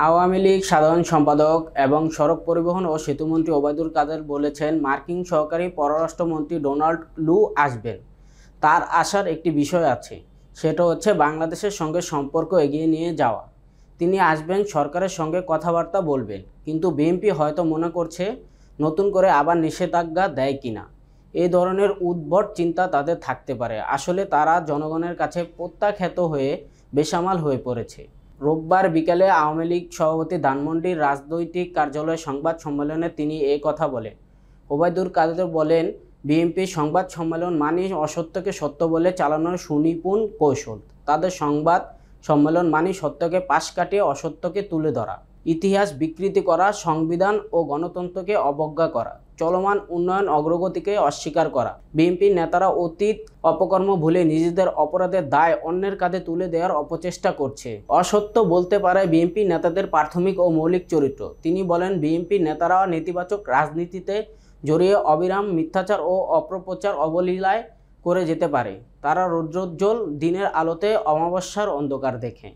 আওয়ামী লীগ সাধারণ সম্পাদক এবং সড়ক পরিবহন ও সেতুমন্ত্রী ওবায়দুল কাদের বলেছেন, মার্কিন সহকারী পররাষ্ট্রমন্ত্রী ডোনাল্ড লু আসবেন। তার আসার একটি বিষয় আছে, সেটা হচ্ছে বাংলাদেশের সঙ্গে সম্পর্ক এগিয়ে নিয়ে যাওয়া। তিনি আসবেন, সরকারের সঙ্গে কথাবার্তা বলবেন, কিন্তু বিএনপি হয়তো মনে করছে নতুন করে আবার নিষেধাজ্ঞা দেয় কিনা। এই ধরনের উদ্ভট চিন্তা তাদের থাকতে পারে। আসলে তারা জনগণের কাছে প্রত্যাখ্যাত হয়ে বেসামাল হয়ে পড়েছে। রোববার বিকেলে আওয়ামী লীগ সভাপতি ধানমন্ডির রাজনৈতিক কার্যালয়ে সংবাদ সম্মেলনে তিনি এ কথা বলেন। ওবায়দুল কাদের বলেন, বিএনপির সংবাদ সম্মেলন মানে অসত্যকে সত্য বলে চালানোর সুনিপুণ কৌশল। তাদের সংবাদ সম্মেলন মানে সত্যকে পাশ কাটিয়ে অসত্যকে তুলে ধরা, ইতিহাস বিকৃতি করা, সংবিধান ও গণতন্ত্রকে অবজ্ঞা করা, চলমান উন্নয়ন অগ্রগতিকে অস্বীকার করা। বিএনপির নেতারা অতীত অপকর্ম ভুলে নিজেদের অপরাধের দায় অন্যের কাঁধে তুলে দেওয়ার অপচেষ্টা করছে। অসত্য বলতে পারে বিএনপি নেতাদের প্রাথমিক ও মৌলিক চরিত্র। তিনি বলেন, বিএনপি নেতারা নেতিবাচক রাজনীতিতে জড়িয়ে অবিরাম মিথ্যাচার ও অপপ্রচার অবলীলায় করে যেতে পারে। তারা রৌদ্রোজ্জ্বল দিনের আলোতে অমাবস্যার অন্ধকার দেখে।